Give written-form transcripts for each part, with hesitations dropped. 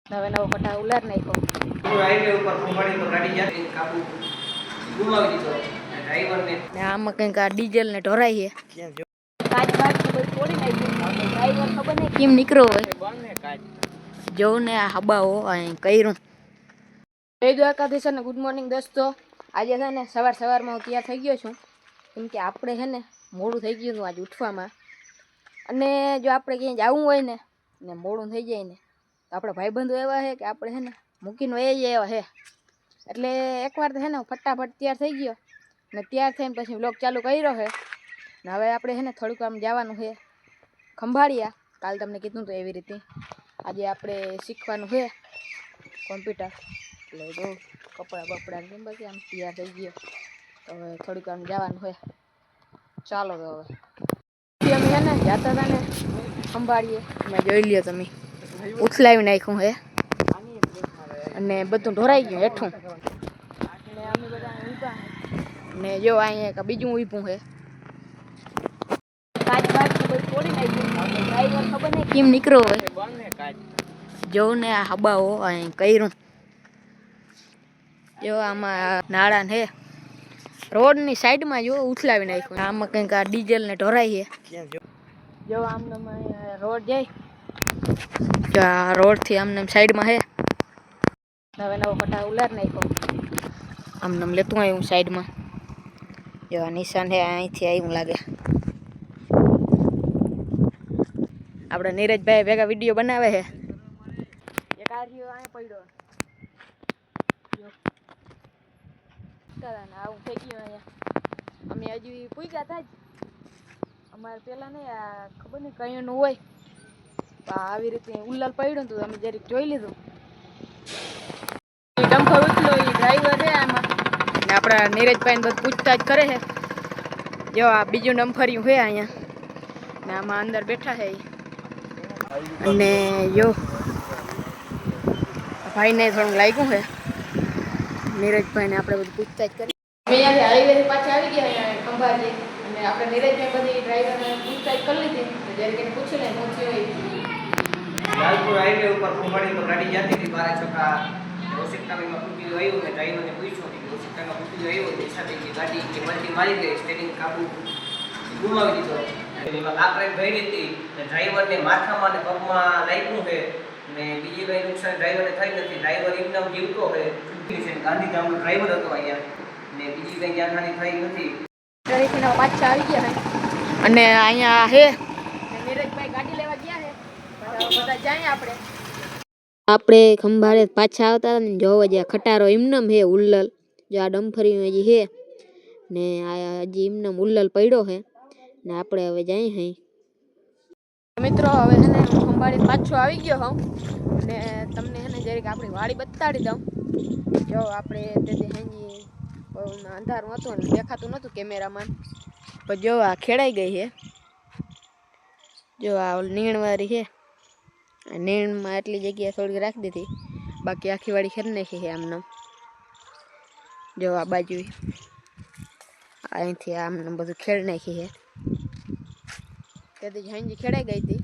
હવે નવો પટા ઉલાર નાખ્યો. હાઈવે ઉપર ખંભાળી તો ગાડી જાતી કાબુ ગુમાવી દીધો ડ્રાઈવરને. ને આમાં કંઈક આ ડીઝલ ને ઢોરાઈ છે. કાચ બાચ બધું તોડી નાખ્યું. ડ્રાઈવર ખબર નહીં કેમ નીકળ્યો હોય. બંધ હે કાચ. જોઉં ને આ હબાઓ અહીં કર્યું. જય દ્વારકાધીશ ને ગુડ મોર્નિંગ દોસ્તો. આજે છે ને સવારમાં હું તૈયાર થઈ ગયો છું. કેમ કે આપણે છે ને મોડું થઈ ગયું હતું આજે ઉઠવામાં. અને જો આપણે ક્યાંય જવું હોય ને મોડું થઈ જાય ને તો આપણે ભાઈબંધો એવા છે કે આપણે છે ને મૂકીને વહી એવા છે. એટલે એકવાર તો છે ને ફટાફટ તૈયાર થઈ ગયો ને તૈયાર થઈને પછી વ્લોગ ચાલુ કર્યો છે. ને હવે આપણે છે ને થોડુંક આમ જવાનું છે ખંભાળિયા. કાલ તમને કીધું તો એવી રીતે આજે આપણે શીખવાનું છે કોમ્પ્યુટર. એટલે જો કપડાં બપડા કેમ પછી આમ તૈયાર થઈ ગયો તો હવે થોડુંક આમ જવાનું છે. ચાલો તો હવે અમે છે ને જતા હતા ને ખંભાળીએ. મેં જોઈ લ્યો તમે ઉથલાવી નાખ્યું છે અને બધું ઢોરાઈ ગયું હેઠું. અને અમે બધા ઊભા ને જો અહીંયા બીજું ઊભું છે. કાચ બાચ બધું તોડી નાખ્યું. ડ્રાઈવર ખબર નહીં કેમ નીકળ્યો હોય. બંધ હે કાચ. જોઉં ને આ હબાઓ અહીં કર્યું. જો આમાં નાળા ને રોડની સાઈડમાં જો ઉથલાવી નાખ્યું. આમાં કંઈક આ ડીઝલ ને ઢોરાઈ છે. જો આમને રોડ જાય. જો આ રોડથી આમને સાઈડમાં છે. હવે નવો પટા ઉલાર નાખ્યો. આમને લેતું આવ્યું સાઈડમાં. જો આ નિશાન છે અહીંથી આવ્યું લાગે. આપણે નીરજભાઈ ભેગા વિડીયો બનાવે છે. એક આ રહ્યો અહીંયા પડ્યો. આવું થઈ ગયું અહીંયા. અમે હજી પૂગ્યા હતા જ. અમારે પેલા નહીં આ ખબર નહીં કઈનું હોય તો આવી રીતે ઉલ્લાલ પડ્યું તો અમે જરીક જોઈ લીધું. એ ડમ્ફર ઉતલો એ ડ્રાઈવર છે આમાં ને આપણા નીરજભાઈને બધું પૂછતાછ કરે છે. જો આ બીજું ડમ્ફર્યું છે અહીંયા ને આમાં અંદર બેઠા છે અને જો ભાઈને થોડુંક લાગ્યું છે. નીરજભાઈને આપણે બધું પૂછતાછ કરી. અમે અહીંયાથી હાઈવેથી પાછા આવી ગયા અહીંયા ખંભાળી અને આપણે નીરજભાઈ બધી ડ્રાઈવરને પૂછતાછ કરી લીધી. જ્યારે કે પૂછ્યું ને હું થયો લાલપુર હાઈવે ઉપર ખંભાળી તો ગાડી જાતી હતી 12 ચોકા ઓશિકતામાં પૂછી આવ્યું ને ડ્રાઈવરને પૂછ્યું કે ઓશિકતામાં પૂછી આવ્યું દિશાથી ગાડી કે મલ્ટી મારી ગઈ સ્ટેરિંગ કાબુ ગુમાવી દીધો. એમાં કાકરાઈ ભરી હતી ને ડ્રાઈવરને માથામાં ને પગમાં લાગ્યું છે ને બીજી કઈ નુકસાન ડ્રાઈવરને થઈ નથી. ડ્રાઈવર એકદમ જીવતો છે. ગાંધીધામનો ડ્રાઈવર હતો અહીંયા ને બીજી કઈ જાનહાની થઈ નથી. પાછા આવી ગયા છે અને અહીંયા છે નીરજભાઈ ગાડી લેવા ગયા છે. બધા જાય આપણે ખંભાળે પાછા આવતા ને જોવા જ્યાં ખટારો એમનમ હે ઉલ્લલ. જો આ ડમ્ફરી હજી હે ને આ હજી એમનમ ઉલ્લલ પડ્યો છે ને આપણે હવે જાય હે મિત્રો. હવે છે ને ખંભાળે પાછો આવી ગયો હોઉં ને તમને છે ને જરીક આપણી વાડી બતાડી દઉં. જો આપણે તે હજી અંધારું હતું ને દેખાતું નહોતું કેમેરામાં. પણ જો આ ખેડાઈ ગઈ છે. જો આ નીણવાળી છે. નીણમાં એટલી જગ્યા થોડીક રાખી દીધી. બાકી આખી વાળી ખેડ નાખી છે આમને. જો આ બાજુ અહીંથી આમને બધું ખેડ નાખી છે. તેથી હાંજી ખેડાઈ ગઈ હતી.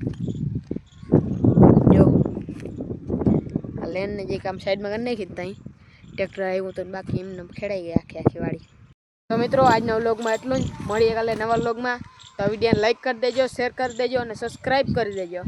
જો આ લેનને જે કામ સાઈડમાં કરી નાખી ત્યાં ટ્રેક્ટર આવ્યું તો બાકી એમને ખેડાઈ ગઈ આખી વાળી. તો મિત્રો આજના વ્લોગમાં એટલું જ. મળીએ કાલે નવા વ્લોગમાં. તો વિડીયોને લાઈક કરી દેજો, શેર કરી દેજો અને સબસ્ક્રાઈબ કરી દેજો.